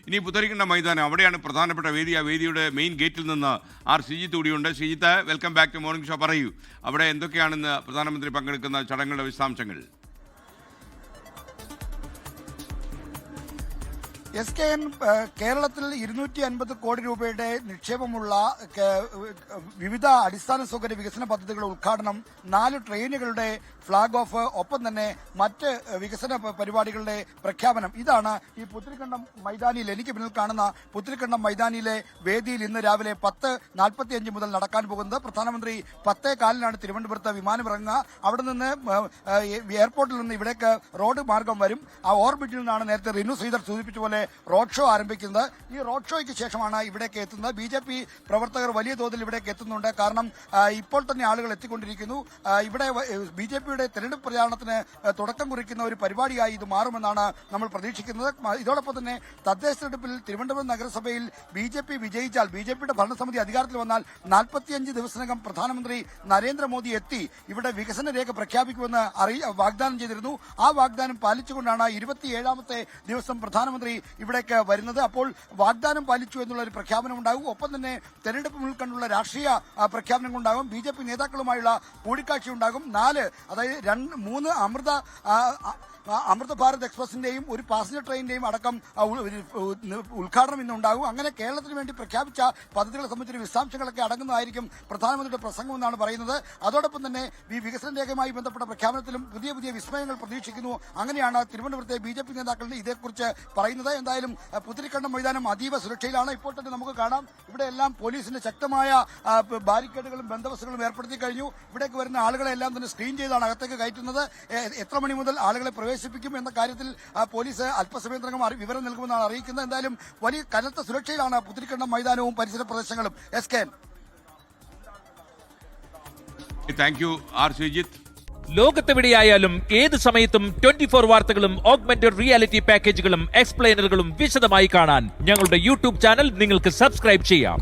ഇനി പുത്തരിക്കണ്ട മൈതാനം, അവിടെയാണ് പ്രധാനപ്പെട്ട വേദി. ആ വേദിയുടെ മെയിൻ ഗേറ്റിൽ നിന്ന് ആർ ശ്രീജിത്ത് കൂടിയുണ്ട്. Sreejith, welcome back to morning show. പറയൂ, അവിടെ എന്തൊക്കെയാണെന്ന് പ്രധാനമന്ത്രി പങ്കെടുക്കുന്ന ചടങ്ങുകളുടെ വിശദാംശങ്ങൾ? SKN കേരളത്തിൽ 250 കോടി രൂപയുടെ നിക്ഷേപമുള്ള വിവിധ അടിസ്ഥാന സൗകര്യ വികസന പദ്ധതികളുടെ ഉദ്ഘാടനം, 4 ട്രെയിനുകളുടെ ഫ്ളാഗ് ഓഫ്, ഒപ്പം തന്നെ മറ്റ് വികസന പരിപാടികളുടെ പ്രഖ്യാപനം. ഇതാണ് ഈ പുത്തരിക്കണ്ടം മൈതാനിയിൽ, എനിക്ക് പിന്നിൽ കാണുന്ന പുത്തരിക്കണ്ടം മൈതാനിയിലെ വേദിയിൽ ഇന്ന് രാവിലെ 10:45 മുതൽ നടക്കാൻ പോകുന്നത്. പ്രധാനമന്ത്രി 10:15 തിരുവനന്തപുരത്ത് വിമാനമിറങ്ങുക. അവിടെ നിന്ന് എയർപോർട്ടിൽ നിന്ന് ഇവിടേക്ക് റോഡ് മാർഗം വരും. ആ ഓർബിറ്റിൽ നിന്നാണ് നേരത്തെ റിനു ശ്രീധർ സൂചിപ്പിച്ച പോലെ റോഡ് ഷോ ആരംഭിക്കുന്നത്. ഈ റോഡ് ഷോയ്ക്ക് ശേഷമാണ് ഇവിടേക്ക് എത്തുന്നത്. BJP പ്രവർത്തകർ വലിയ തോതിൽ ഇവിടേക്ക് എത്തുന്നുണ്ട്. കാരണം ഇപ്പോൾ തന്നെ ആളുകൾ എത്തിക്കൊണ്ടിരിക്കുന്നു. ഇവിടെ BJPയുടെ തെരഞ്ഞെടുപ്പ് പ്രചാരണത്തിന് തുടക്കം കുറിക്കുന്ന ഒരു പരിപാടിയായി ഇത് മാറുമെന്നാണ് നമ്മൾ പ്രതീക്ഷിക്കുന്നത്. ഇതോടൊപ്പം തന്നെ തദ്ദേശ തെരഞ്ഞെടുപ്പിൽ തിരുവനന്തപുരം നഗരസഭയിൽ BJP വിജയിച്ചാൽ, BJPയുടെ ഭരണസമിതി അധികാരത്തിൽ വന്നാൽ 45 ദിവസത്തിനകം പ്രധാനമന്ത്രി നരേന്ദ്രമോദി എത്തി ഇവിടെ വികസന രേഖ പ്രഖ്യാപിക്കുമെന്ന് വാഗ്ദാനം ചെയ്തിരുന്നു. ആ വാഗ്ദാനം പാലിച്ചുകൊണ്ടാണ് 27ാമത്തെ ദിവസം പ്രധാനമന്ത്രി ഇവിടേക്ക് വരുന്നത്. അപ്പോൾ വാഗ്ദാനം പാലിച്ചു എന്നുള്ള ഒരു പ്രഖ്യാപനം ഉണ്ടാകും. ഒപ്പം തന്നെ തെരഞ്ഞെടുപ്പ് മുൻകണ്ടുള്ള രാഷ്ട്രീയ പ്രഖ്യാപനങ്ങളുണ്ടാകും. BJP നേതാക്കളുമായുള്ള കൂടിക്കാഴ്ച ഉണ്ടാകും. 4, അതായത് 3 അമൃത ഭാരത് എക്സ്പ്രസിന്റെയും ഒരു പാസഞ്ചർ ട്രെയിനിന്റെയും അടക്കം ഉദ്ഘാടനം ഇന്നുണ്ടാകും. അങ്ങനെ കേരളത്തിന് വേണ്ടി പ്രഖ്യാപിച്ച പദ്ധതികളെ സംബന്ധിച്ച വിശദാംശങ്ങളൊക്കെ അടങ്ങുന്നതായിരിക്കും പ്രധാനമന്ത്രിയുടെ പ്രസംഗം എന്നാണ് പറയുന്നത്. അതോടൊപ്പം തന്നെ ഈ വികസന രേഖയുമായി ബന്ധപ്പെട്ട പ്രഖ്യാപനത്തിലും പുതിയ പുതിയ വിസ്മയങ്ങൾ പ്രതീക്ഷിക്കുന്നു. അങ്ങനെയാണ് തിരുവനന്തപുരത്തെ BJP നേതാക്കളുടെ ഇതേക്കുറിച്ച് പറയുന്നത്. എന്തായാലും പുത്തരിക്കണ്ടം മൈതാനം അതീവ സുരക്ഷയിലാണ്. ഇപ്പോൾ തന്നെ നമുക്ക് കാണാം, ഇവിടെ എല്ലാം പോലീസിന്റെ ശക്തമായ ബാരിക്കേഡുകളും ബന്ദോബസ്തുകളും ഏർപ്പെടുത്തി കഴിഞ്ഞു. ഇവിടേക്ക് വരുന്ന ആളുകളെ എല്ലാം തന്നെ സ്ക്രീൻ ചെയ്താണ് അകത്തേക്ക് കയറ്റുന്നത്. എത്ര മണി മുതൽ ആളുകളെ പ്രവേശിപ്പിക്കും എന്ന കാര്യത്തിൽ പോലീസ് അല്പസമയത്തിനകം വിവരം നൽകുമെന്നാണ് അറിയിക്കുന്നത്. എന്തായാലും വലിയ കനത്ത സുരക്ഷയിലാണ് പുത്തരിക്കണ്ടം മൈതാനവും പരിസര പ്രദേശങ്ങളും. SKN. Thank you are Sreejith. ലോകത്തെവിടെയായാലും ഏത് സമയത്തും 24 വാർത്തകളും ഓഗ്മെന്റഡ് റിയാലിറ്റി പാക്കേജുകളും എക്സ്പ്ലെയിനറുകളും വിശദമായി കാണാൻ ഞങ്ങളുടെ YouTube ചാനൽ നിങ്ങൾക്ക് സബ്സ്ക്രൈബ് ചെയ്യാം.